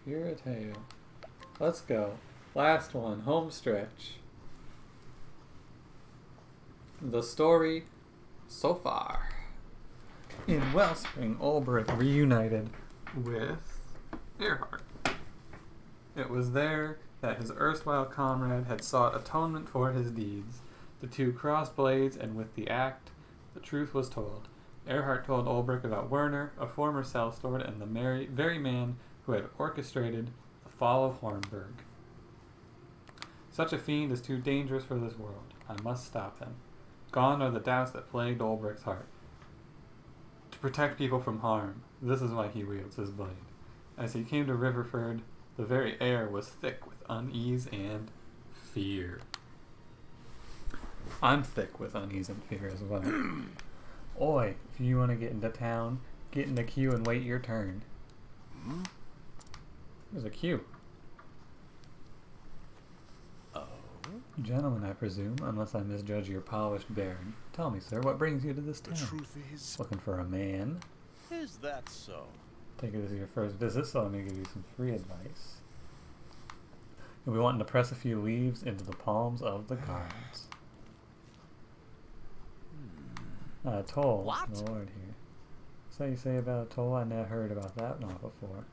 Hear a tale. Let's go. Last one, home stretch. The story so far. In Wellspring, Olberic reunited with Earhart. It was there that his erstwhile comrade had sought atonement for his deeds. The two crossed blades, and with the act, the truth was told. Earhart told Olberic about Werner, a former cell steward, and the very man who had orchestrated the fall of Hornburg. Such a fiend is too dangerous for this world. I must stop him. Gone are the doubts that plagued Olberic's heart. To protect people from harm, this is why he wields his blade. As he came to Riverford, the very air was thick with unease and fear. I'm thick with unease and fear as well. Oi, if you want to get into town, get in the queue and wait your turn. There's a queue. Oh? Gentlemen, I presume, unless I misjudge your polished bearing. Tell me, sir, what brings you to this town? The truth is... Looking for a man? Is that so? Take it as your first visit, so let me give you some free advice. You'll be wanting to press a few leaves into the palms of the cards. Toll. What? The Lord here. So you say about a toll? I never heard about that one before.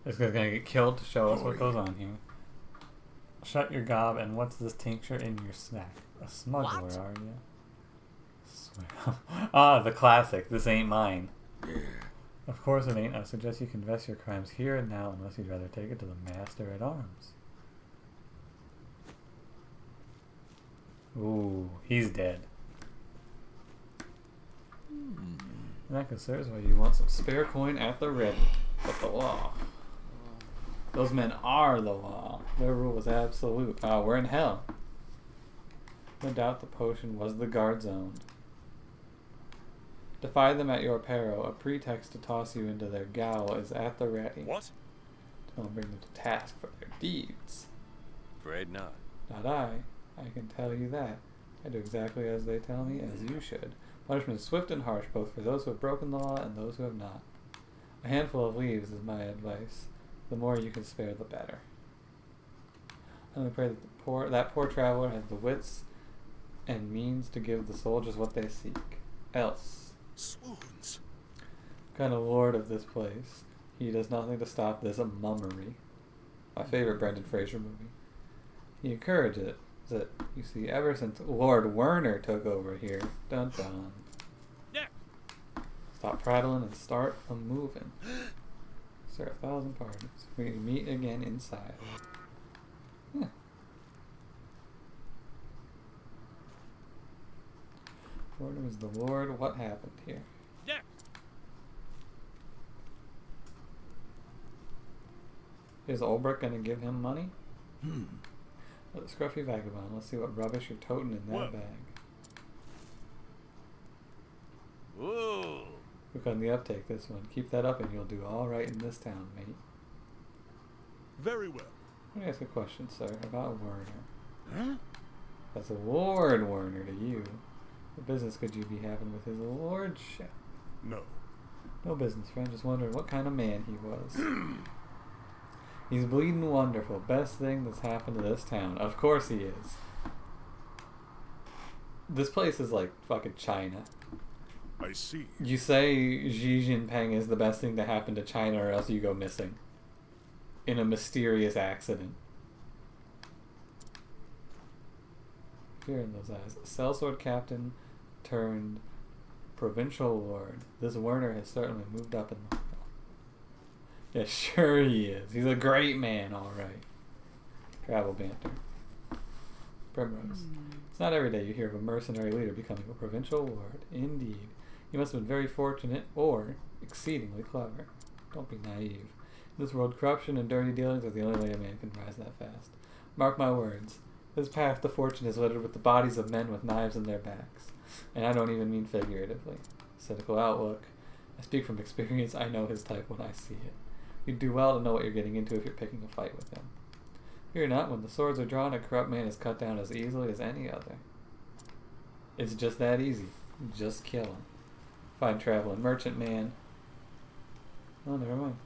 This guy's gonna get killed to show us what goes on here. Shut your gob, and what's this tincture in your snack? A smuggler, What? are you? Ah, the classic. This ain't mine. Of course it ain't. I suggest you confess your crimes here and now, unless you'd rather take it to the master at arms. Ooh, he's dead. And that considers why you want some spare coin at the ready. But the law. Those men are the law. Their rule is absolute. Ah, we're in hell. No doubt the potion was the guard's own. Defy them at your peril. A pretext to toss you into their gaol is at the ready. What? Don't bring them to task for their deeds. Afraid not. Not I. I can tell you that. I do exactly as they tell me, as you should. Punishment is swift and harsh, both for those who have broken the law and those who have not. A handful of leaves is my advice. The more you can spare, the better. I only pray that that poor traveler has the wits and means to give the soldiers what they seek. Else, Swoons. kind of lord of this place, he does nothing to stop this mummery. My favorite Brendan Fraser movie. He encourages it. You see, ever since Lord Werner took over here, dun dun. Yeah. Stop prattling and start a moving. Sir, 1,000 pardons. We meet again inside. Yeah. Werner is the Lord. What happened here? Yeah. Is Olberic gonna give him money? The scruffy vagabond. Let's see what rubbish you're toting in that bag. Whoa. Look on the uptake, this one. Keep that up and you'll do alright in this town, mate. Very well. Let me ask a question, sir, about Werner. Huh? That's a Lord Werner to you. What business could you be having with his lordship? No. No business, friend. Just wondering what kind of man he was. He's bleeding wonderful. Best thing that's happened to this town. Of course he is. This place is like fucking China. I see. You say Xi Jinping is the best thing to happen to China or else you go missing. In a mysterious accident. Fear in those eyes. Sellsword captain turned provincial lord. This Werner has certainly moved up in the... Yeah, sure he is. He's a great man, alright. Travel banter. Primrose. It's not every day you hear of a mercenary leader becoming a provincial lord. Indeed. He must have been very fortunate or exceedingly clever. Don't be naive. In this world, corruption and dirty dealings are the only way a man can rise that fast. Mark my words. This path to fortune is littered with the bodies of men with knives in their backs. And I don't even mean figuratively. Cynical outlook. I speak from experience. I know his type when I see it. You'd do well to know what you're getting into if you're picking a fight with him. Fear not, when the swords are drawn, a corrupt man is cut down as easily as any other. It's just that easy. Just kill him. Fine traveling merchant man. Oh, never mind.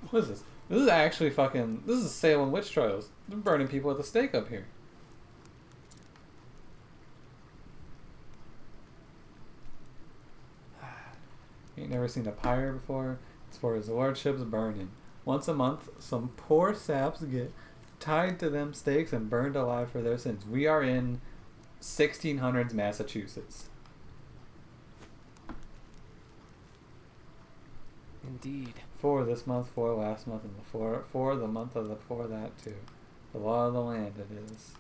What is this? This is actually fucking... This is Salem witch trials. They're burning people at the stake up here. Ain't never seen a pyre before. It's for his lordship's burning. Once a month, some poor saps get tied to them stakes and burned alive for their sins. We are in 1600s Massachusetts. Indeed. 4 this month, 4 last month, and the 4 the month of the before that too. The law of the land it is.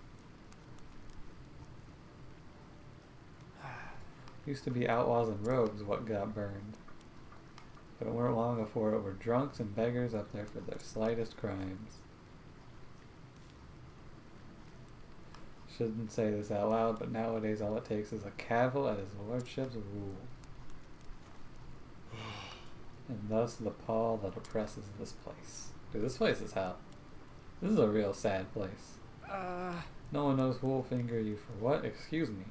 Used to be outlaws and rogues what got burned. But it weren't long before it were drunks and beggars up there for their slightest crimes. Shouldn't say this out loud, but nowadays all it takes is a cavil at his lordship's rule. And thus the pall that oppresses this place. Dude, this place is hell. This is a real sad place. No one knows who will finger you for what? Excuse me.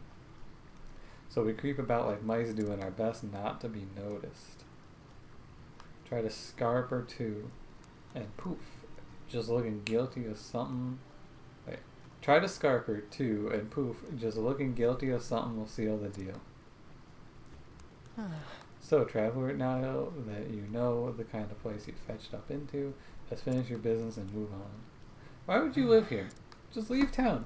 So we creep about like mice doing our best not to be noticed. Try to scarp or two, and poof, just looking guilty of something. Wait. Try to scarp her too, and poof, just looking guilty of something will seal the deal. So, traveler, now that you know the kind of place you fetched up into, just finish your business and move on. Why would you live here? Just leave town.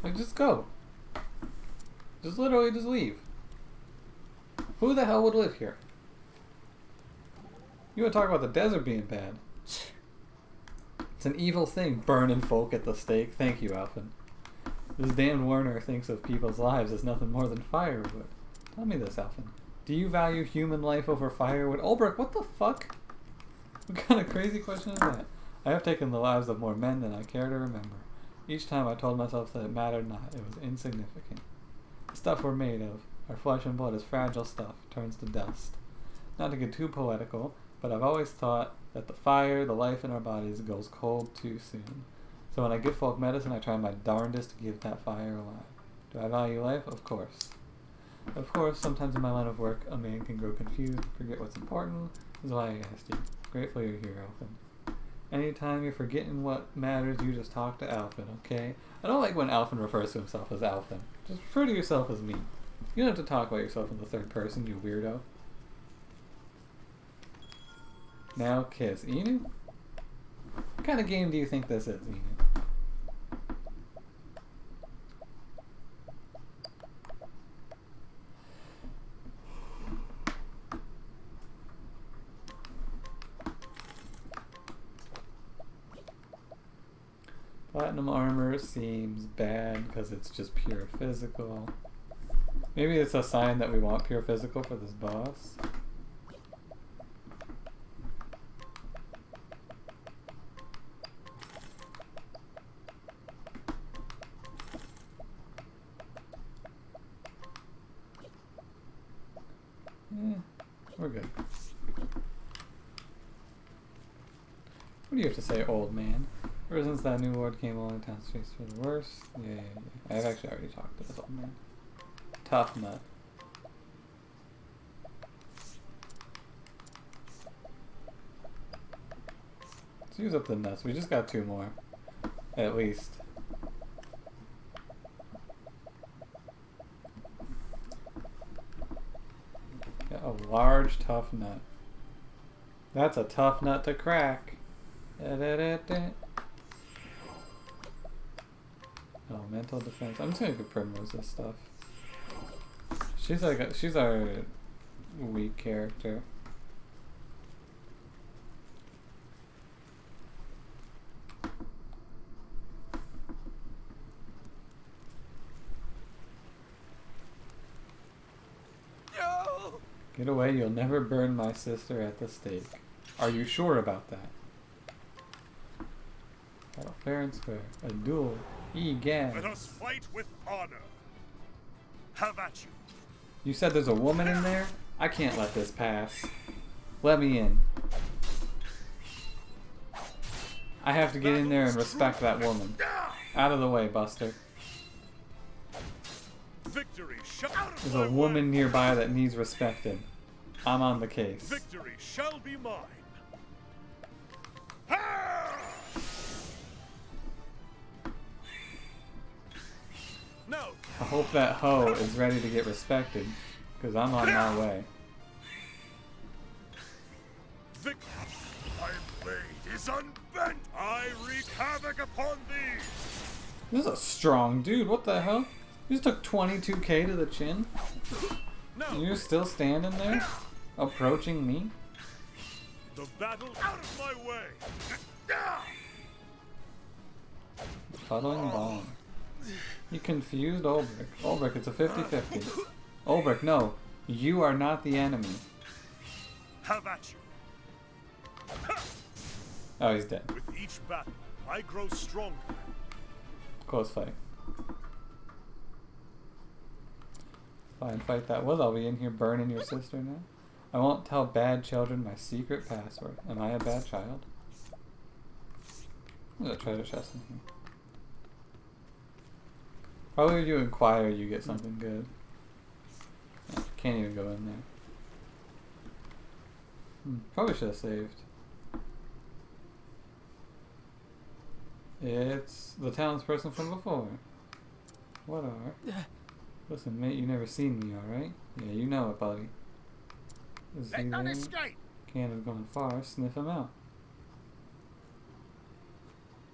Like, just go. Just literally just leave. Who the hell would live here? You want to talk about the desert being bad? It's an evil thing, burning folk at the stake. Thank you, Alphen. This damned Werner thinks of people's lives as nothing more than firewood. Tell me this, Alphen. Do you value human life over firewood? Olberic, what the fuck? What kind of crazy question is that? I have taken the lives of more men than I care to remember. Each time I told myself that it mattered not, it was insignificant. The stuff we're made of, our flesh and blood is fragile stuff, turns to dust. Not to get too poetical, but I've always thought that the fire, the life in our bodies, goes cold too soon. So when I give folk medicine, I try my darndest to keep that fire alive. Do I value life? Of course. Of course, sometimes in my line of work, a man can grow confused and forget what's important. This is why I asked you. Grateful you're here, Alphen. Anytime you're forgetting what matters, you just talk to Alphen, okay? I don't like when Alphen refers to himself as Alphen. Just refer to yourself as me. You don't have to talk about yourself in the third person, you weirdo. Now kiss. Inu? What kind of game do you think this is, Inu? Platinum armor seems bad because it's just pure physical. Maybe it's a sign that we want pure physical for this boss. We're good. What do you have to say, old man? Ever since that new lord came along, town streets for the worst. Yeah. I've actually already talked to this old man. Tough nut. Let's use up the nuts. We just got 2 more. At least. Got a large tough nut. That's a tough nut to crack. Oh, mental defense. I'm just gonna go Primrose this stuff. She's our weak character. No! Get away, you'll never burn my sister at the stake. Are you sure about that? Battle fair and square. A duel. Egad. Let us fight with honor. Have at you. You said there's a woman in there? I can't let this pass. Let me in. I have to get in there and respect that woman. Out of the way, Buster. Victory shut out of There's my a woman way. nearby that needs respected. I'm on the case. Victory shall be mine. Ha! No. I hope that hoe is ready to get respected, because I'm on my way. My blade is unbent. I wreak havoc upon thee. This is a strong dude. What the hell? You just took 22k to the chin? No. And you're still standing there? Approaching me? The battle out of my way. Fuddling bomb. You confused Olberic. Olberic, it's a 50-50. Olberic, no. You are not the enemy. Have at you. Oh, he's dead. With each battle, I grow stronger. Close fight. Fine, fight that. Well, I'll be in here burning your sister now. I won't tell bad children my secret password. Am I a bad child? There's a treasure chest in here. Probably if you inquire, you get something good. Yeah, can't even go in there. Probably should have saved. It's the townsperson from before. What are? Listen, mate, you never seen me, alright? Yeah, you know it, buddy. Is he there? Can't have gone far. Sniff him out.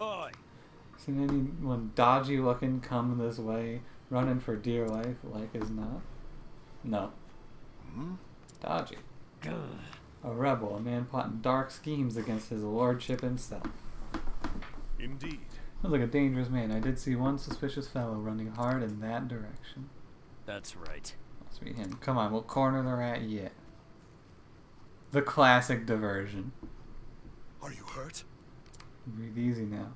Oi. Seen anyone dodgy looking come this way, running for dear life like as not? No. Dodgy. A rebel, a man plotting dark schemes against his lordship himself. Indeed. Sounds like a dangerous man. I did see one suspicious fellow running hard in that direction. That's right. Must be him. Come on, we'll corner the rat yet. The classic diversion. Are you hurt? Breathe easy now.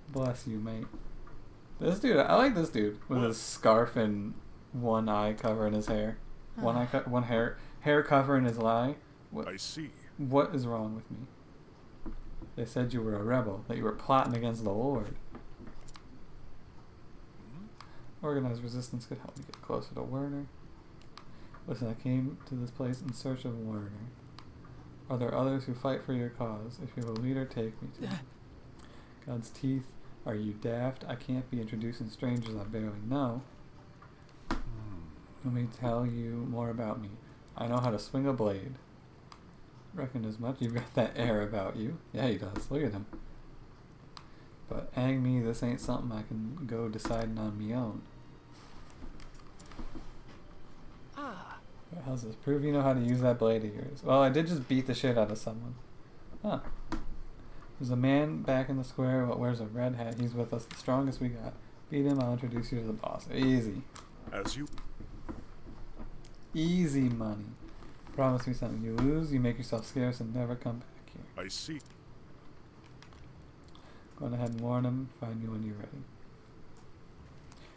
Bless you, mate. This dude, I like this dude with his scarf and one eye covering his hair. One hair covering his eye. What, I see. what is wrong with me? They said you were a rebel, that you were plotting against the Lord. Organized resistance could help me get closer to Werner. Listen, I came to this place in search of Werner. Are there others who fight for your cause? If you have a leader, take me to him. God's teeth, are you daft? I can't be introducing strangers I barely know. Let me tell you more about me. I know how to swing a blade. Reckon as much. You've got that air about you. Yeah, he does. Look at him. But hang me, this ain't something I can go deciding on me own. How's this? Prove you know how to use that blade of yours. Well, I did just beat the shit out of someone. Huh. There's a man back in the square what wears a red hat. He's with us, the strongest we got. Beat him, I'll introduce you to the boss. Easy. As you... Easy money. Promise me something. You lose, you make yourself scarce and never come back here. I see. Go on ahead and warn him. Find you when you're ready.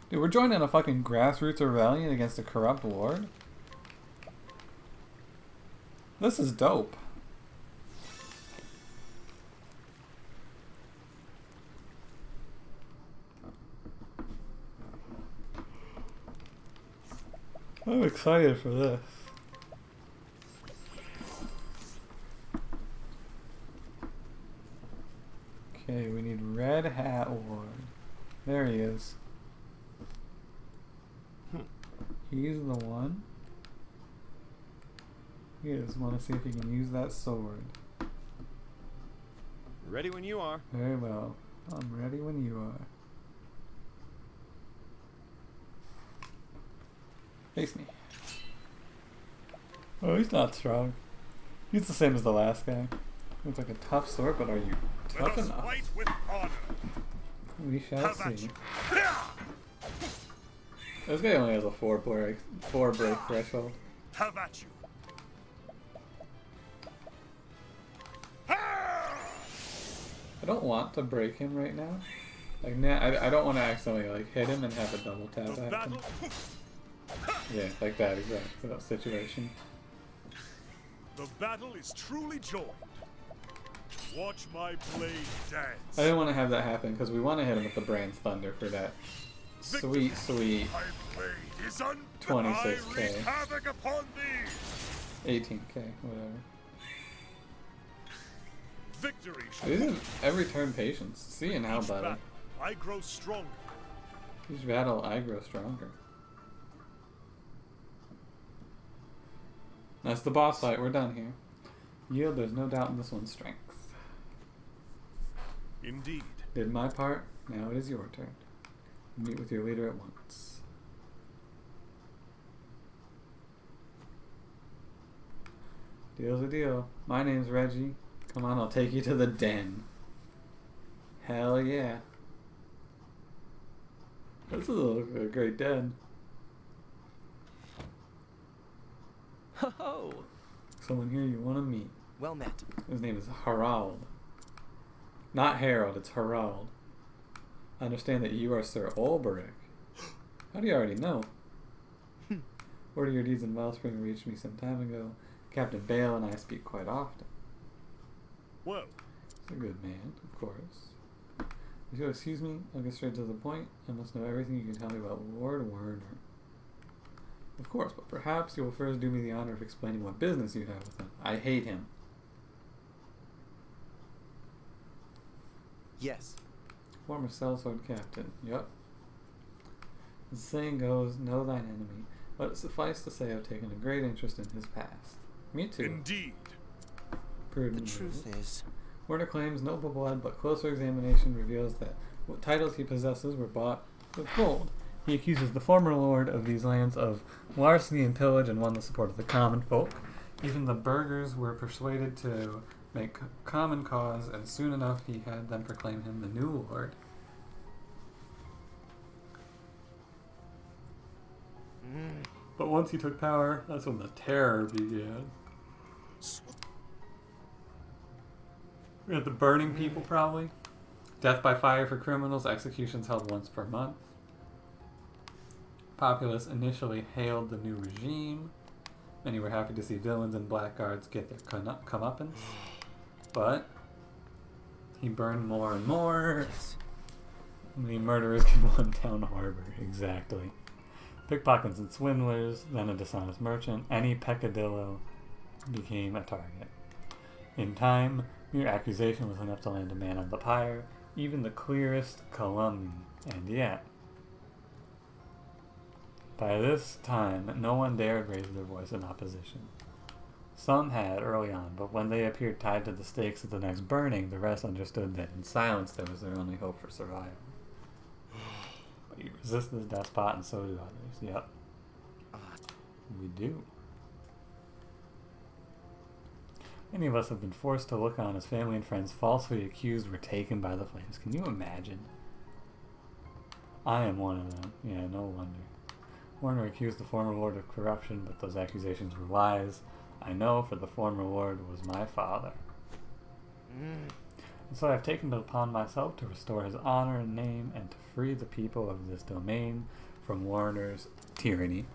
Dude, we're joining a fucking grassroots rebellion against a corrupt lord? This is dope. I'm excited for this. Okay, we need Red Hat Ward. There he is. He's the one. He is. Want to see if he can use that sword. Ready when you are. Very well. I'm ready when you are. Face me. Oh, he's not strong. He's the same as the last guy. Looks like a tough sword, but are you tough enough? Fight with honor. We shall Have at see. you. This guy only has a 4 break threshold. Have at you. I don't want to break him right now. Like, I don't want to accidentally like hit him and have a double tap The happen. battle. Yeah, like that exact situation. The battle is truly joined. Watch my blade dance. I didn't want to have that happen because we want to hit him with the Brand's Thunder for that Sweet, sweet. My blade is unbent. 26K. I wreak havoc upon thee. 18k, whatever. Victory shall These are every turn patience. See and how each battle. battle. I grow stronger. Each battle I grow stronger. That's the boss fight. We're done here. Yield, there's no doubt in this one's strength. Indeed. Did my part. Now it is your turn. Meet with your leader at once. Deal's a deal. My name's Reggie. Come on, I'll take you to the den. Hell yeah. This is a great den. Ho ho! Someone here you want to meet. Well met. His name is Harald. Not Harold, it's Harald. I understand that you are Sir Olberic. How do you already know? Word of your deeds in Wellspring reached me some time ago. Captain Bale and I speak quite often. Well, He's a good man, of course. If you'll excuse me, I'll get straight to the point. I must know everything you can tell me about Lord Werner. Of course, but perhaps you will first do me the honor of explaining what business you have with him. I hate him. Yes. Former sellsword captain. Yup. The saying goes, know thine enemy. But it suffice to say I've taken a great interest in his past. Me too. indeed. Prudent The truth move. is, Werner claims noble blood, but closer examination reveals that what titles he possesses were bought with gold. He accuses the former lord of these lands of larceny and pillage and won the support of the common folk. Even the burghers were persuaded to make common cause, and soon enough he had them proclaim him the new lord. But once he took power, that's when the terror began. We had the burning people, probably. Death by fire for criminals, executions held once per month. Populace initially hailed the new regime. Many were happy to see villains and blackguards get their comeuppance. But he burned more and more. yes. The murderers can run down harbor, exactly. Pickpockets and swindlers, then a dishonest merchant, any peccadillo became a target. In time, mere accusation was enough to land a man on the pyre, even the clearest calumny, and yet, by this time, no one dared raise their voice in opposition. Some had early on, but when they appeared tied to the stakes at the next burning, the rest understood that in silence there was their only hope for survival. But you resist this despot, and so do others. Yep. We do. Many of us have been forced to look on as family and friends falsely accused were taken by the flames. Can you imagine? I am one of them. Yeah, no wonder. Warner accused the former lord of corruption, but those accusations were lies. I know, for the former lord was my father. And so I have taken it upon myself to restore his honor and name and to free the people of this domain from Warner's tyranny.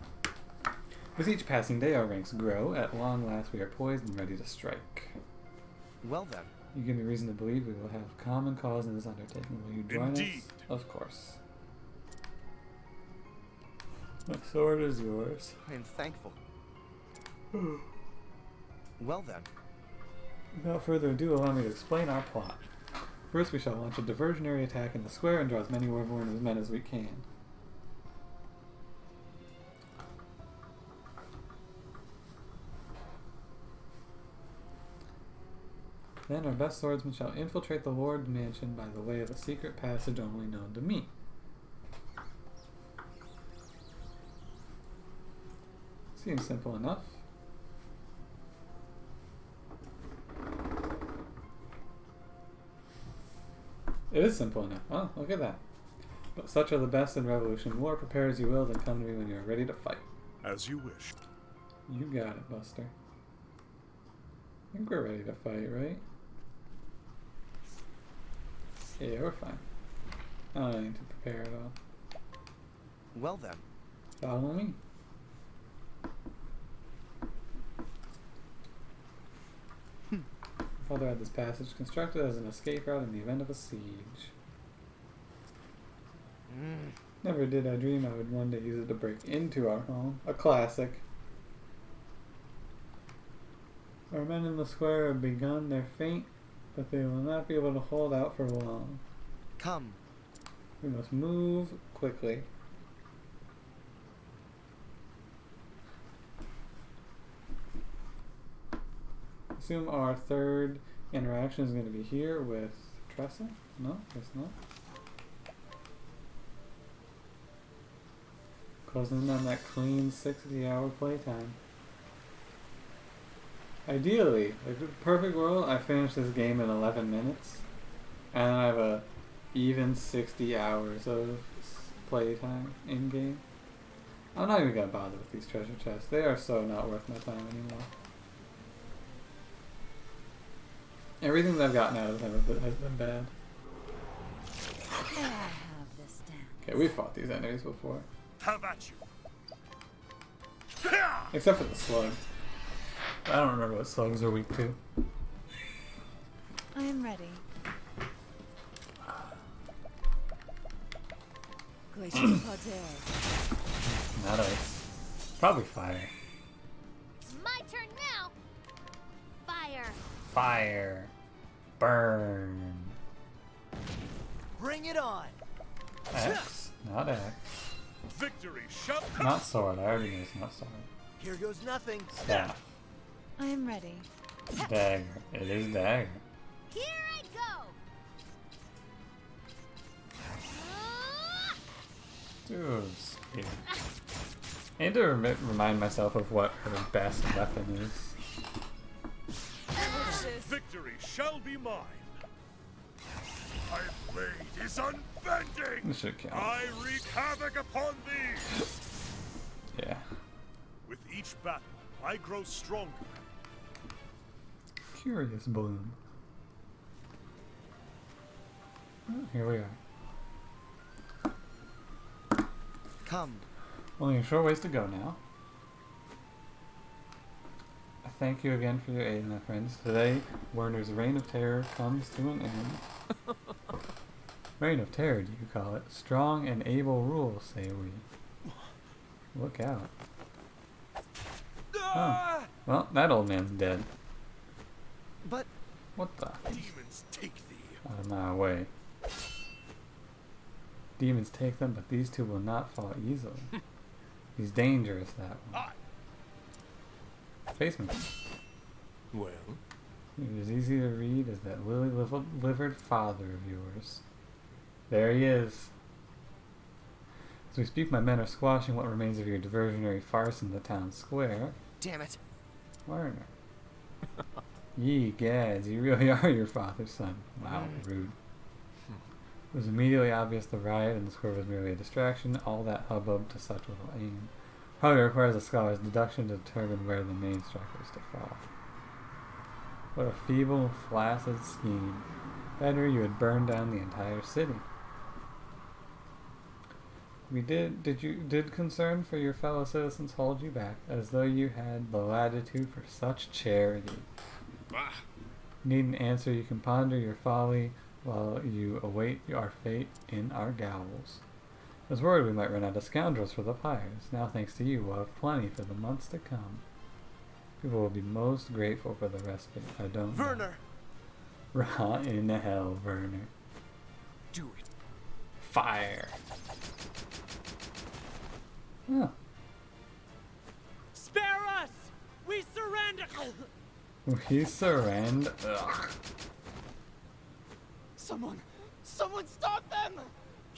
With each passing day our ranks grow. At long last we are poised and ready to strike. Well then. You give me reason to believe we will have common cause in this undertaking. Will you join Indeed. us? Of course. My sword is yours. I am thankful. Well then. Without further ado, allow me to explain our plot. First, we shall launch a diversionary attack in the square and draw as many Warborn men as we can. Then our best swordsmen shall infiltrate the Lord's mansion by the way of a secret passage only known to me. Seems simple enough. It is simple enough. Oh, look at that. But such are the best in revolution. War, prepare as you will, then come to me when you are ready to fight. As you wish. You got it, Buster. I think we're ready to fight, right? Yeah, we're fine. I don't need to prepare at all. Well then. Follow me. Father had this passage constructed as an escape route in the event of a siege. Never did I dream I would one day use it to break into our home. A classic. Our men in the square have begun their feint, but they will not be able to hold out for long. Come. We must move quickly. Assume our third interaction is going to be here with Tressa? No, it's not. Closing in on that clean 60-hour playtime. Ideally, like the perfect world, I finish this game in 11 minutes, and I have a even 60 hours of playtime in game. I'm not even gonna bother with these treasure chests. They are so not worth my time anymore. Everything that I've gotten out of them has been bad. Okay, we fought these enemies before. Have at you. Except for the slug. I don't remember what slugs are weak to. I am ready. Glacius Potter. Not ice. Probably fire. It's my turn now. Fire. Fire. Burn. Bring it on. Axe. Not axe. Victory shall Not sword. I already know it's not sword. Here goes nothing. Staff. I am ready. Dagger. It is dagger. Here I go. Dude, spear. I need to remind myself of what her best weapon is. victory shall be mine. My blade is unbending. This should count. I wreak havoc upon thee. Yeah. With each battle, I grow stronger. Curious bloom. Oh, here we are. Come. Only a short ways to go now. I thank you again for your aid, my friends. Today, Werner's reign of terror comes to an end. Reign of terror, do you call it? Strong and able rule, say we. Look out. Oh. Well, that old man's dead. But What the? Demons take thee. Out of my way. Demons take them, but these two will not fall easily. He's dangerous, that one. Face me. Well, It is easy to read as that lily-livered father of yours. There he is. As we speak, my men are squashing what remains of your diversionary farce in the town square. damn it. Werner. Ye gads, you really are your father's son. Wow, rude. It was immediately obvious the riot in the square was merely a distraction, all that hubbub to such little aim. Probably requires a scholar's deduction to determine where the main strike is to fall. What a feeble, flaccid scheme. Better you had burned down the entire city. Did concern for your fellow citizens hold you back, as though you had the latitude for such charity? Needn't answer, you can ponder your folly while you await our fate in our gowls. I was worried we might run out of scoundrels for the pyres. Now, thanks to you, we'll have plenty for the months to come. People will be most grateful for the respite. I don't know. Werner. Rot in hell, Werner. Do it. Fire. Huh. Spare us! We surrender! We surrender. Ugh. Someone stop them!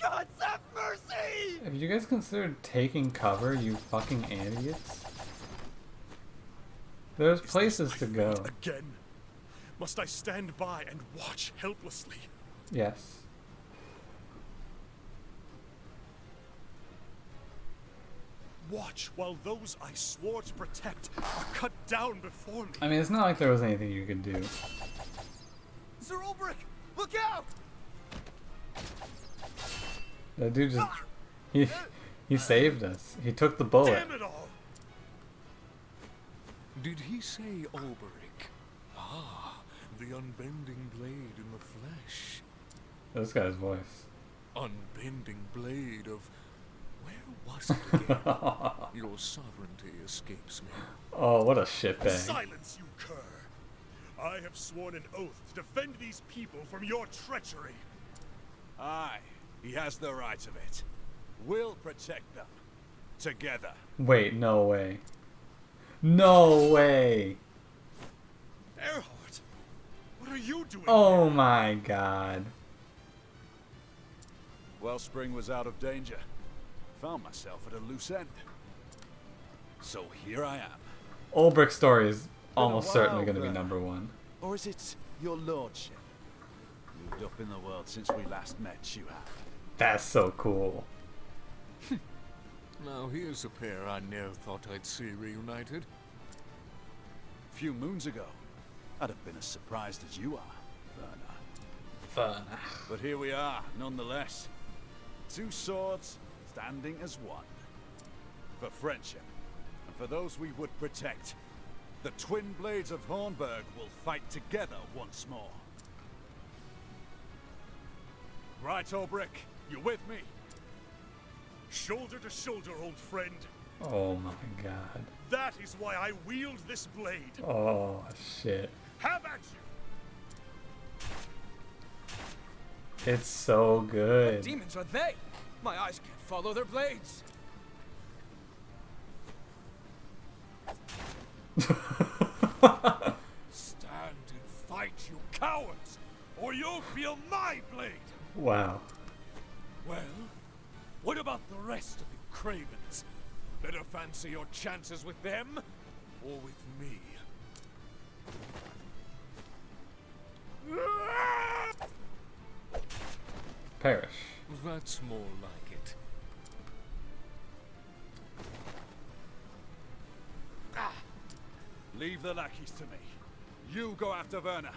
God have mercy! Have you guys considered taking cover, you fucking idiots? There's Is this places my to fate go. Again? Must I stand by and watch helplessly? Yes. Watch while those I swore to protect are cut down before me. I mean, it's not like there was anything you could do. Sir Olberic, look out! That dude just... He saved us. He took the bullet. Damn it all! Did he say Olberic? Ah, the unbending blade in the flesh. This guy's voice. Unbending blade of Where was it again? Your sovereignty escapes me. Oh, what a shitbag. Silence, you cur! I have sworn an oath to defend these people from your treachery. Aye, he has the right of it. We'll protect them. Together. Wait, no way. No way. Earhart, what are you doing Oh here? my god. Wellspring was out of danger. Found myself at a loose end. So here I am. Olberic's story is almost while, certainly going to be Werner. #1. Or is it your lordship? Moved up in the world since we last met, you have. That's so cool. Now here's a pair I never thought I'd see reunited. A few moons ago, I'd have been as surprised as you are, Werner. Fun. But here we are, nonetheless. Two swords standing as one. For friendship, and for those we would protect. The twin blades of Hornburg will fight together once more. Right, Olberic, you with me? Shoulder to shoulder, old friend. Oh my god. That is why I wield this blade. Oh shit. Have at you! It's so good. Demons are they? My eyes can't follow their blades. Stand and fight, you cowards, or you'll feel my blade. Wow. Well, what about the rest of you cravens? Better fancy your chances with them, or with me? Perish. That's more like it. Leave the lackeys to me. You go after Werner.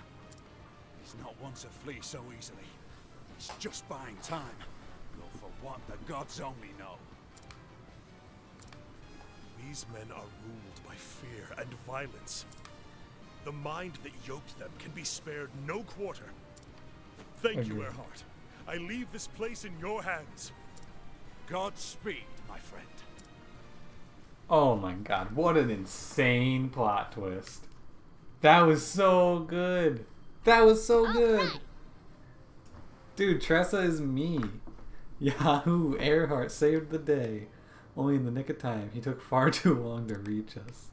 He's not one to flee so easily. He's just buying time. Though for what the gods only know. These men are ruled by fear and violence. The mind that yoked them can be spared no quarter. Thank you, Agreed. Earhart. I leave this place in your hands. Godspeed, my friend. Oh my god, what an insane plot twist. That was so good. That was so good. Dude, Tressa is me. Yahoo, Earhart saved the day. Only in the nick of time. He took far too long to reach us.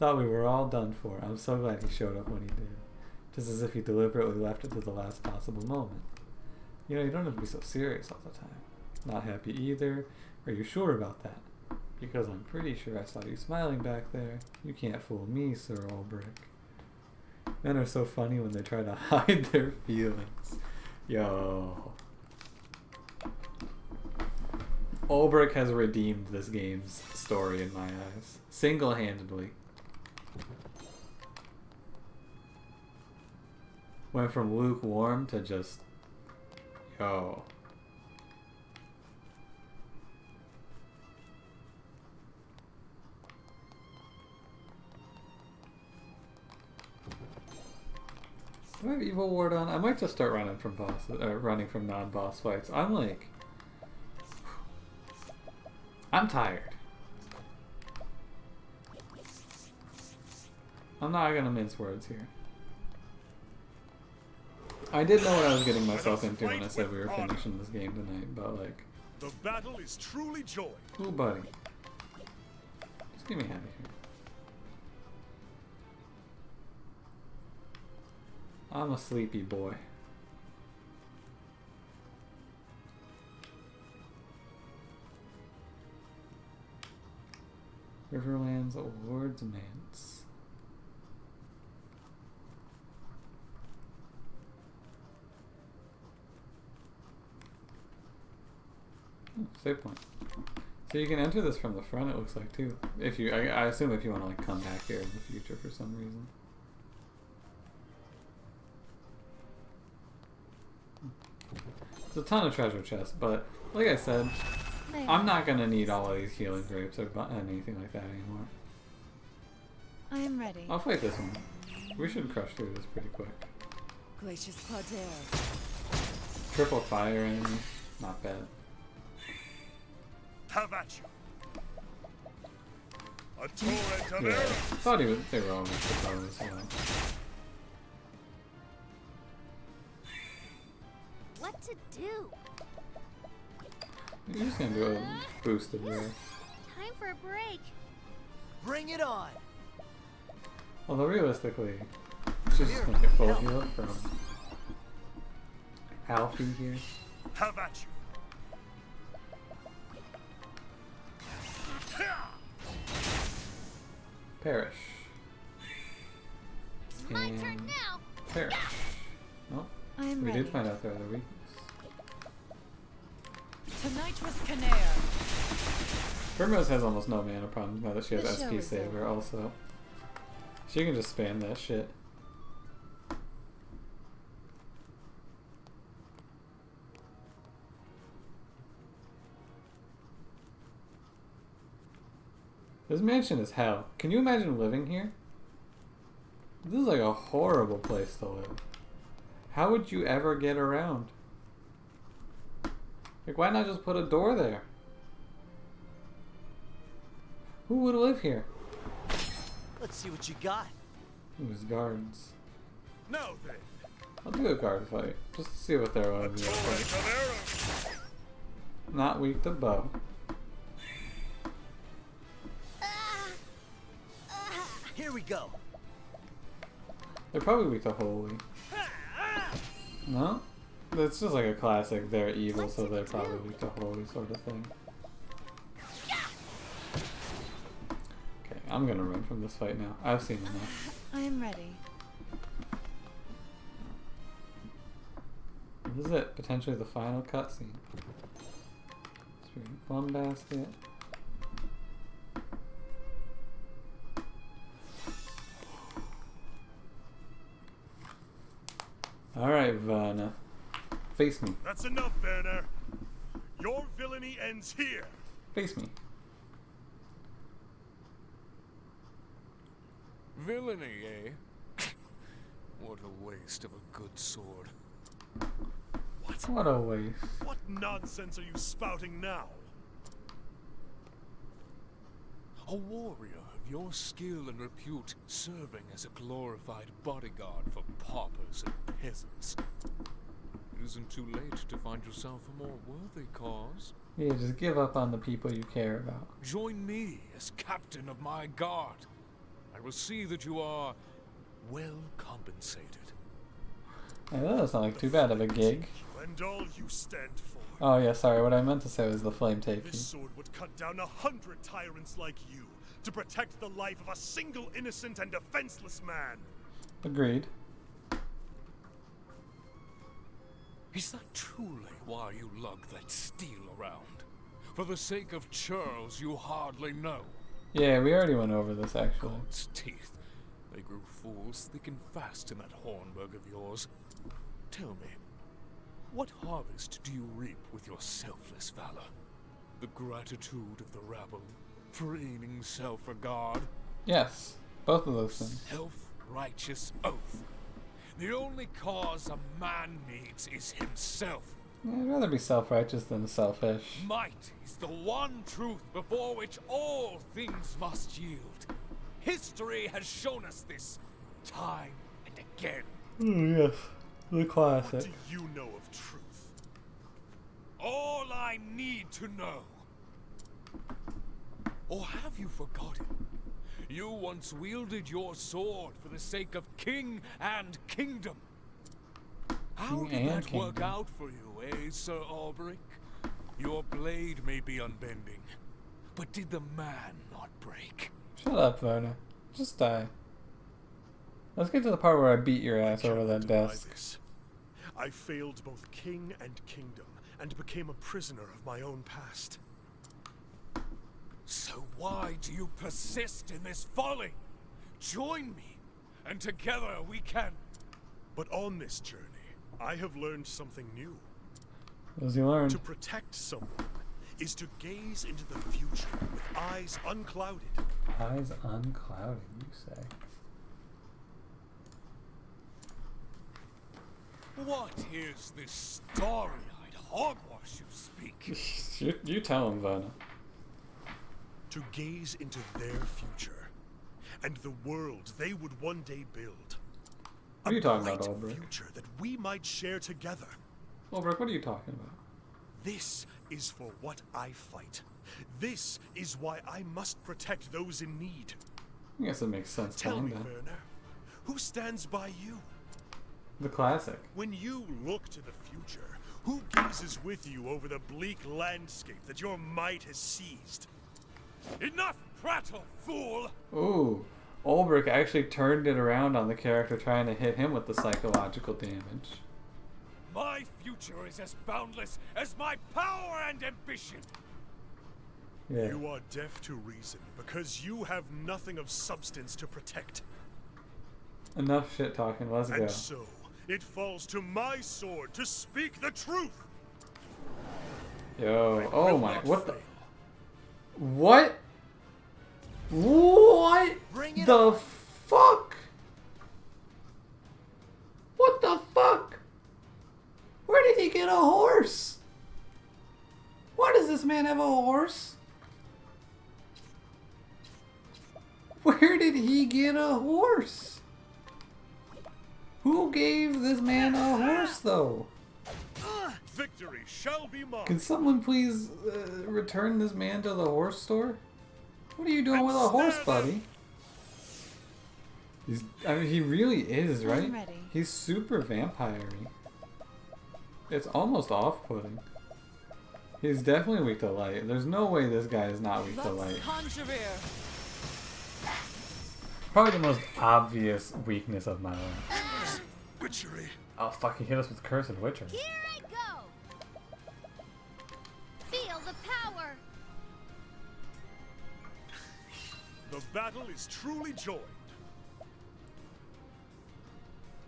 Thought we were all done for. I'm so glad he showed up when he did. Just as if he deliberately left it to the last possible moment. You know, you don't have to be so serious all the time. Not happy either. Are you sure about that? Because I'm pretty sure I saw you smiling back there. You can't fool me, Sir Olberic. Men are so funny when they try to hide their feelings. Yo. Olberic has redeemed this game's story in my eyes. Single-handedly. Went from lukewarm to just... Yo. Do I have Evil Ward on? I might just start running from running from non-boss fights. I'm tired. I'm not gonna mince words here. I did know what I was getting myself into when I said we were finishing this game tonight, but like... The battle is truly joy. Ooh, buddy. Just get me out of here. I'm a sleepy boy. Riverlands Awards Manse. Save point. So you can enter this from the front, it looks like, too. If you, I assume if you want to like come back here in the future for some reason. There's a ton of treasure chests, but like I said, I'm not gonna need all of these healing grapes or anything like that anymore. I am ready. I'll fight this one. We should crush through this pretty quick. Glacius Claudaire. Triple fire enemy, not bad. Have at you. A torrent of Yeah, arrows. thought they were almost the bow as well. What to do? You're just gonna do a boosted rare. Time for a break. Bring it on. Although realistically, she's just gonna get full heal from Alfie here. Have at you. Perish. It's my turn And now. perish. Oh, I'm we ready. did find out their other weakness. Tonight was Canare. Primrose has almost no mana problems now that she has The show SP is Saver over. also. She can just spam that shit. This mansion is hell. Can you imagine living here? This is like a horrible place to live. How would you ever get around? Like, why not just put a door there? Who would live here? Let's see what you got. Who's guards? Now then, I'll do a guard fight, just to see what they're a like. torrent of arrows. Not weak to bow. Here we go. They're probably weak to holy. No? It's just like a classic, they're evil, so they're probably weak to holy sort of thing. Okay, I'm gonna run from this fight now. I've seen enough. I am ready. This is it, potentially the final cutscene. Spirit Plum Basket. Alright, Vanna. Face me. That's enough, Werner. Your villainy ends here. Face me. Villainy, eh? What a waste of a good sword. What a waste. What nonsense are you spouting now? A warrior of your skill and repute serving as a glorified bodyguard for paupers and peasants. It isn't too late to find yourself a more worthy cause. Yeah, just give up on the people you care about. Join me as captain of my guard. I will see that you are well compensated. Yeah, that doesn't sound like too bad of a gig. And all you stand for. Oh yeah, sorry, what I meant to say was the flame taking. This sword would cut down 100 tyrants like you to protect the life of a single innocent and defenseless man. Agreed. Is that truly why you lug that steel around? For the sake of churls you hardly know. Yeah, we already went over this actually. God's teeth. They grew fools thick and fast in that Hornburg of yours. Tell me, what harvest do you reap with your selfless valor? The gratitude of the rabble? Preening self-regard? Yes, both of those things. Self-righteous oath. The only cause a man needs is himself. Yeah, I'd rather be self-righteous than selfish. Might is the one truth before which all things must yield. History has shown us this time and again. Oh yes, the What classic. do you know of truth? All I need to know. Or have you forgotten? You once wielded your sword for the sake of king and kingdom. How King did and that work kingdom. out for you, eh, Sir Olberic? Your blade may be unbending, but did the man not break? Shut up, Verna. Just die. Let's get to the part where I beat your ass over that Deny desk. this. I failed both king and kingdom, and became a prisoner of my own past. So why do you persist in this folly? Join me, and together we can... But on this journey, I have learned something new. What has he learned? To protect someone is to gaze into the future with eyes unclouded. Eyes unclouded, you say. What is this starry-eyed hogwash you speak? You tell him, Verna. to gaze into their future and the world they would one day build. What are you talking A about, bright Olberic? future that we might share together. Olberic, what are you talking about? This is for what I fight. This is why I must protect those in need. I guess it makes sense. Tell me, kinda. Werner, who stands by you? The classic. When you look to the future, who gazes with you over the bleak landscape that your might has seized? Enough prattle, fool! Ooh, Olberic actually turned it around on the character trying to hit him with the psychological damage. My future is as boundless as my power and ambition. Yeah. You are deaf to reason because you have nothing of substance to protect. Enough shit talking. Let's go. And so, it falls to my sword to speak the truth. Yo. I Oh will my. not What the? fail. What? What Bring it the on. fuck? What the fuck? Where did he get a horse? Why does this man have a horse? Where did he get a horse? Who gave this man a horse, though? Victory shall be mine. Can someone please return this man to the horse store? What are you doing with a horse, buddy? I mean, he really is, right? I'm ready. He's super vampire-y. It's almost off-putting. He's definitely weak to light. There's no way this guy is not weak to Lux light. Conjurer. Probably the most obvious weakness of my life. Witchery. Oh fuck, he hit us with Cursed Witcher. Here I go. Feel the power. The battle is truly joined.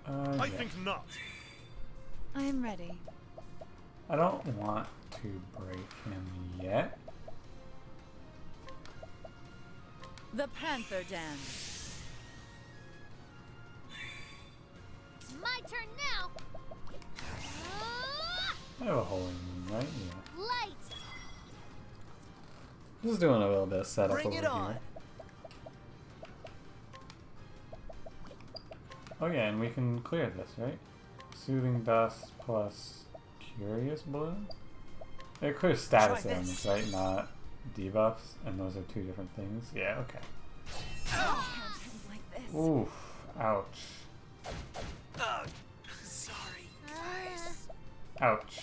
Yeah. I think not. I am ready. I don't want to break him yet. The Panther Dance. It's my turn now. I have a holy moon, right? Yeah. Light. Just doing a little bit of setup Bring over it here. on. Oh yeah, and we can clear this, right? Soothing Dust plus Curious Bloom? It clears status Try ailments, this. right? Not debuffs, and those are two different things. Yeah, okay. Like this. Oof. Ouch. Sorry. Ouch.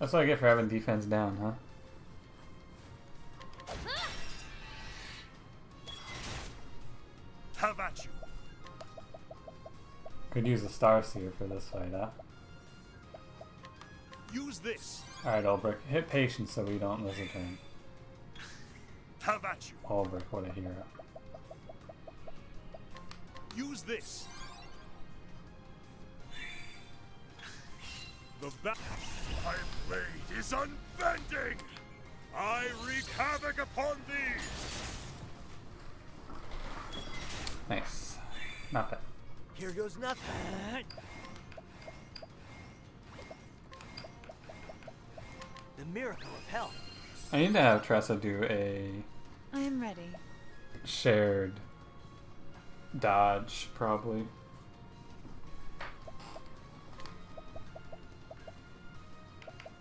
That's what I get for having defense down, huh? Have at you. Could use a Starseer for this fight, huh? Use this. Alright, Olberic. Hit patience so we don't lose a turn. Have at you. Olberic, what a hero. Use this. My blade is unbending. I wreak havoc upon thee. Nice. Not bad. Here goes nothing. The miracle of health. I need to have Tressa do a I am ready. shared dodge, probably.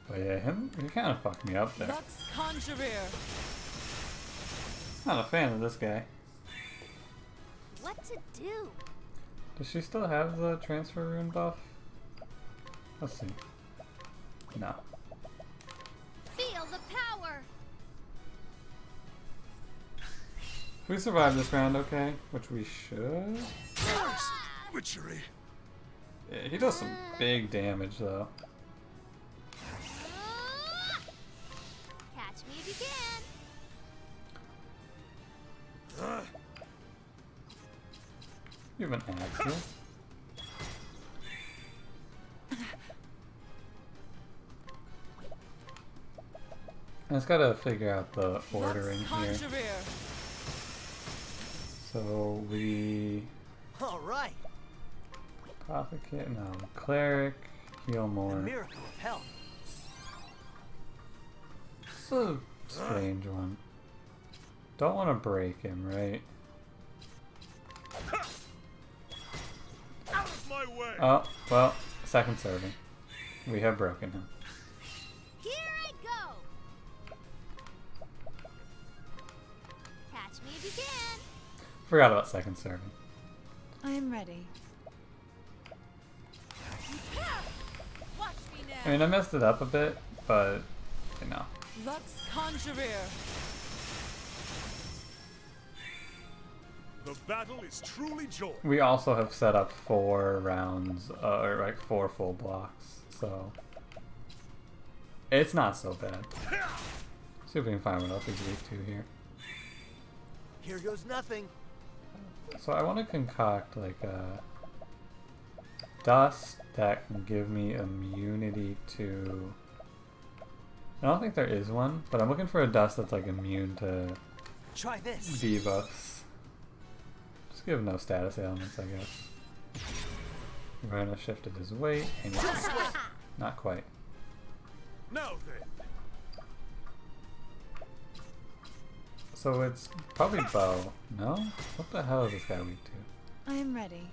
But yeah, he kind of fucked me up there. Lux Conjurer. Not a fan of this guy. What to do? Does she still have the transfer rune buff? Let's see. No. Feel the power. If we survive this round, okay, which we should. Witchery. Yeah, he does some big damage though. Catch me if you can. You have an axe here. I just gotta figure out the ordering Lux here. Conjurer. So we All right. Apothecary, no, Cleric, heal The more. miracle of health. It's a strange one. Don't want to break him, right? Out of my way! Oh, well, second serving. We have broken him. Here I go! Catch me if you can! Forgot about second serving. I am ready. Watch me I mean, now. I messed it up a bit, but, you know. Lux Conjurer. The battle is truly joy. We also have set up 4 rounds, or like 4 full blocks, so it's not so bad. See if we can find what else he's weak to here. Here goes nothing. So I want to concoct like a dust that can give me immunity to... I don't think there is one, but I'm looking for a dust that's like immune to Try this. debuffs. Just give no status ailments, I guess. We're gonna shift it his weight, and he's not quite. Now then, So it's probably bow. No? What the hell is this guy weak to? I am ready.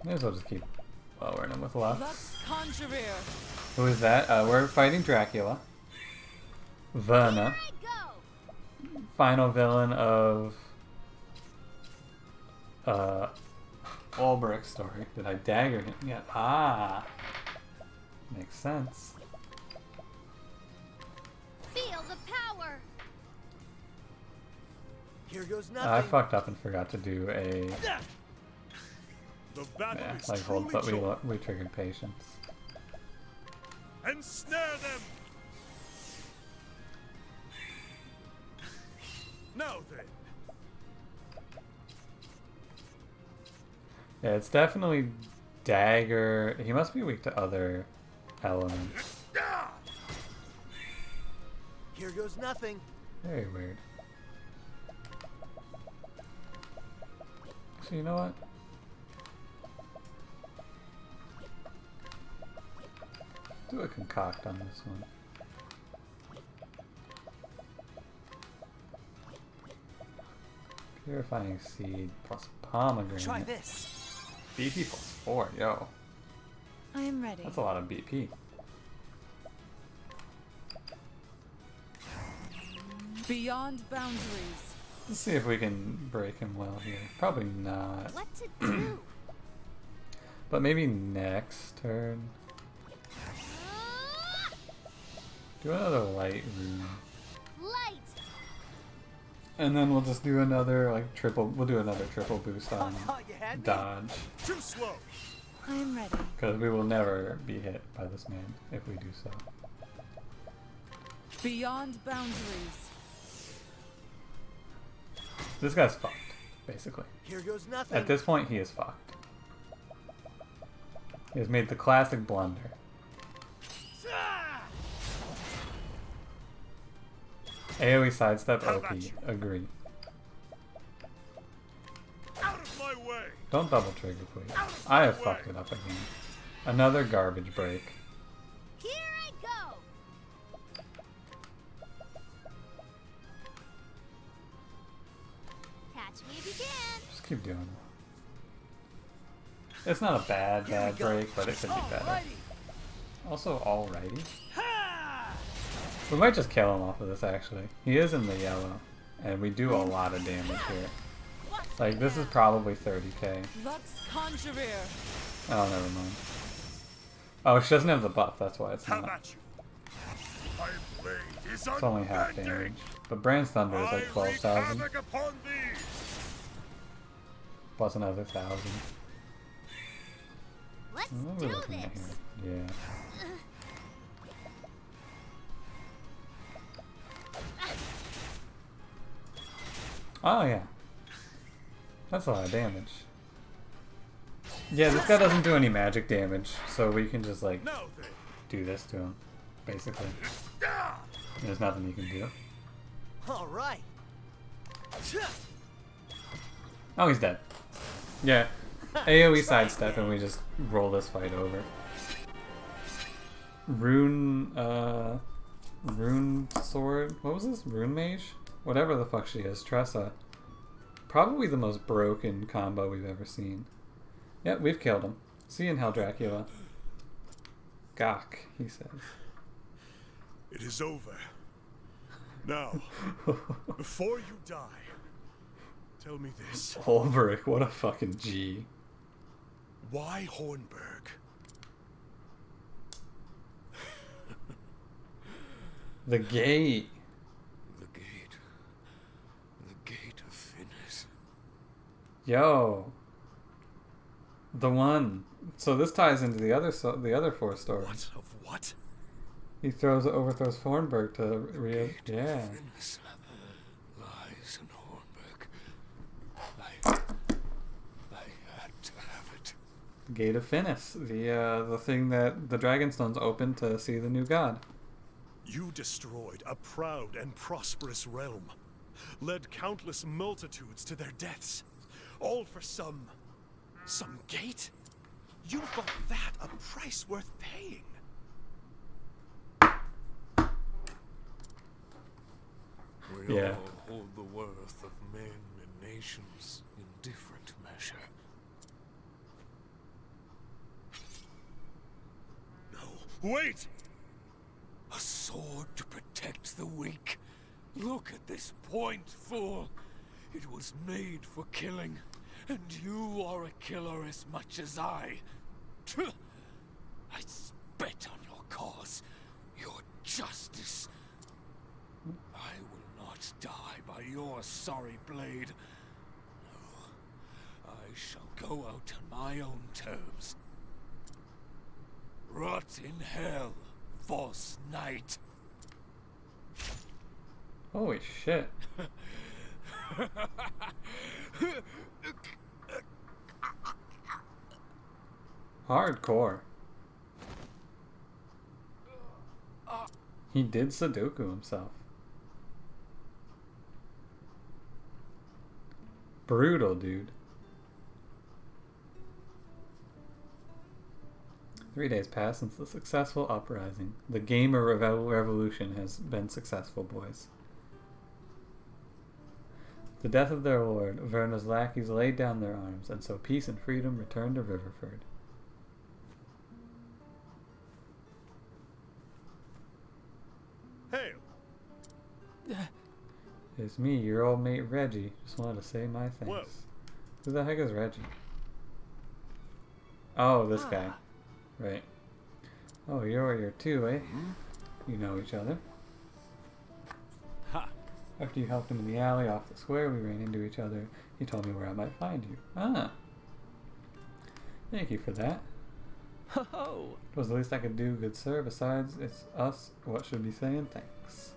May as well just keep lowering him with Lux. Lux Conjurer. Who is that? We're fighting Dracula. Verna. Here I go! Final villain of Olberic's story. Did I dagger him yet? Ah, makes sense. Feel the power! Here goes I nothing. fucked up and forgot to do a the battle yeah, is like hold, truly but joy. we triggered patience. Ensnare them! Now then, Yeah, it's definitely dagger. He must be weak to other elements. Here goes nothing. Very weird. So you know what? Do a concoct on this one. Purifying seed plus pomegranate. Try this. BP plus 4, yo. I am ready. That's a lot of BP. Beyond boundaries. Let's see if we can break him well here. Probably not. What to do? But maybe next turn. Do another light rune. Light! And then we'll just do another like triple. We'll do another triple boost I on thought you had me. dodge, too slow. I am ready. because we will never be hit by this man if we do so. Beyond boundaries. This guy's fucked, basically. Here goes nothing. At this point, he is fucked. He has made the classic blunder. AoE sidestep How OP. about you? Agree. Out of my way! Don't double trigger, please. Out of I my have way. fucked it up again. Another garbage break. Here I go! Catch me if you can! Just keep doing it. It's not a bad Here we go. break, but it could be better. Alrighty. Also, alrighty. Ha! We might just kill him off of this, actually. He is in the yellow, and we do a lot of damage here. Like, this is probably 30k. Lux Conjurer. Oh, never mind. Oh, she doesn't have the buff, that's why it's How not. about you? My blade is It's only half unbending. damage. But Brand's Thunder is I like wreak 12,000, havoc upon thee. plus another 1,000. Let's What are we do looking at this! here? Yeah. Oh, yeah. That's a lot of damage. Yeah, this guy doesn't do any magic damage, so we can just, like, Now then. do this to him, basically. Ah! There's nothing you can do. All right. Oh, he's dead. Yeah. AoE sidestep and we just roll this fight over. rune sword. What was this? Rune mage? Whatever the fuck she is. Tressa. Probably the most broken combo we've ever seen. Yep, we've killed him. See you in hell, Dracula. Gawk, he says. It is over. Now, before you die, tell me this. Olberic, what a fucking G. Why Hornburg? The gate. The gate. The gate of Finis. Yo. The one. So this ties into the other four stories. What of what? He overthrows Hornburg to yeah. Finis lies in Hornburg. I had to have it. Gate of Finis, the thing that the Dragonstone's open to see the new god. You destroyed a proud and prosperous realm, led countless multitudes to their deaths, all for some gate? You thought that a price worth paying? We Yeah. all hold the worth of men and nations in different measure. No, wait! A sword to protect the weak. Look at this point, fool. It was made for killing, and you are a killer as much as I. I spit on your cause, your justice. I will not die by your sorry blade. No, I shall go out on my own terms. Rot in hell, false knight. Holy shit. Hardcore. He did Sudoku himself. Brutal, dude. 3 days pass since the successful uprising. The gamer revolution has been successful, boys. The death of their lord, Verna's lackeys laid down their arms, and so peace and freedom returned to Riverford. Hail! It's me, your old mate Reggie. Just wanted to say my thanks. Whoa. Who the heck is Reggie? Oh, this guy. Right. Oh, you're here too, eh? You know each other. Ha! After you helped him in the alley off the square, we ran into each other. He told me where I might find you. Ah. Thank you for that. Ho! It was the least I could do, good sir. Besides, it's us. What should be saying thanks?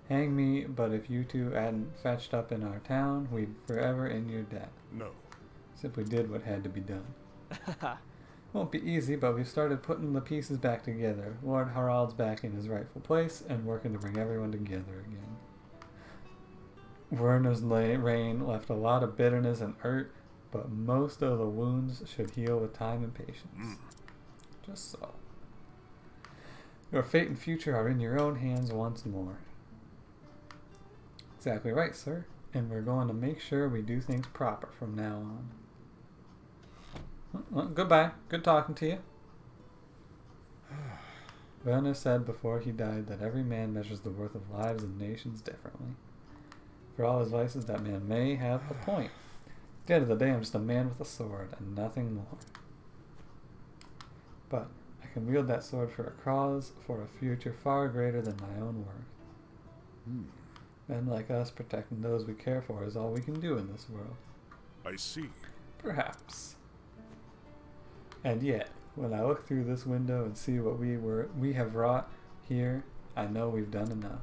Hang me, but if you two hadn't fetched up in our town, we'd forever in your debt. No. Simply did what had to be done. Won't be easy, but we've started putting the pieces back together. Lord Harald's back in his rightful place and working to bring everyone together again. Werner's reign left a lot of bitterness and hurt, but most of the wounds should heal with time and patience. Just so. Your fate and future are in your own hands once more. Exactly right, sir. And we're going to make sure we do things proper from now on. Well, goodbye. Good talking to you. Werner said before he died that every man measures the worth of lives and nations differently. For all his vices, that man may have a point. At the end of the day, I'm just a man with a sword and nothing more. But I can wield that sword for a cause, for a future far greater than my own worth. Men like us protecting those we care for is all we can do in this world. I see. Perhaps. And yet, when I look through this window and see what we have wrought here, I know we've done enough.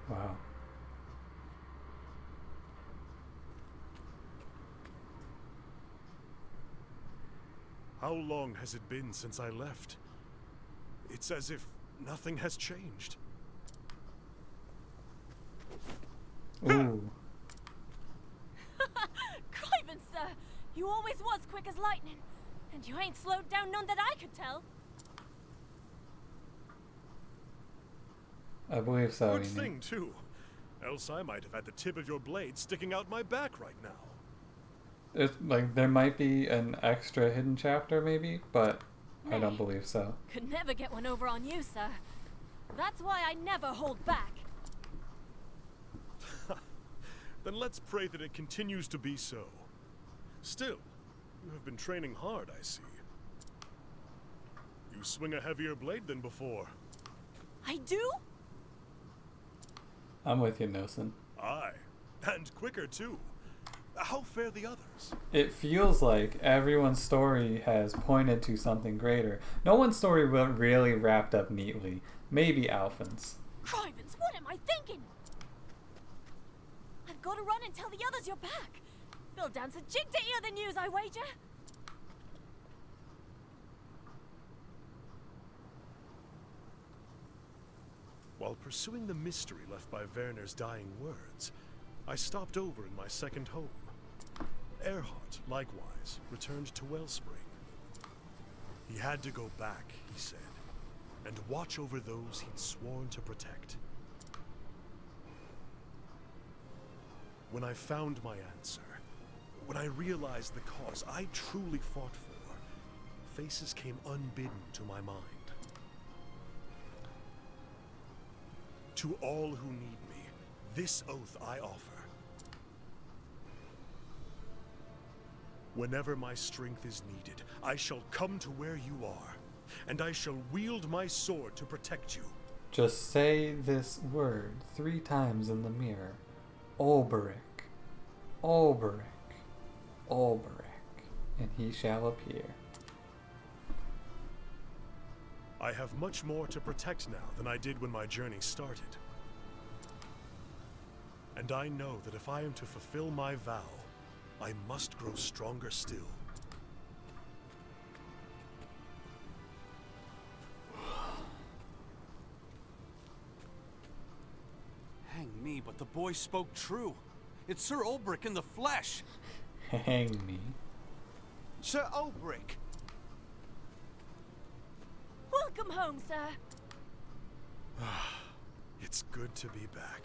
Wow. How long has it been since I left? It's as if nothing has changed. Ooh. Criven, sir! You always was quick as lightning. And you ain't slowed down none that I could tell. I believe so. Good Amy. thing, too. Else I might have had the tip of your blade sticking out my back right now. It's like there might be an extra hidden chapter, maybe, but I don't Nay. believe so. Could never get one over on you, sir. That's why I never hold back. Then let's pray that it continues to be so. Still, you have been training hard, I see. You swing a heavier blade than before. I do? I'm with you, Nosen. Aye, and quicker too. How fare the others? It feels like everyone's story has pointed to something greater. No one's story really wrapped up neatly. Maybe Alphen's. Crivens, what am I thinking? I've got to run and tell the others you're back. They'll dance a jig to hear the news, I wager. While pursuing the mystery left by Werner's dying words, I stopped over in my second home. Erhardt, likewise, returned to Wellspring. He had to go back, he said, and watch over those he'd sworn to protect. When I found my answer, when I realized the cause I truly fought for, faces came unbidden to my mind. To all who need me, this oath I offer. Whenever my strength is needed, I shall come to where you are, and I shall wield my sword to protect you. Just say this word 3 times in the mirror. Olberic. Olberic. Olberic. And he shall appear. I have much more to protect now than I did when my journey started. And I know that if I am to fulfill my vow, I must grow stronger still. Hang me, but the boy spoke true. It's Sir Olberic in the flesh. Hang me. Sir Olberic! Welcome home, sir. It's good to be back.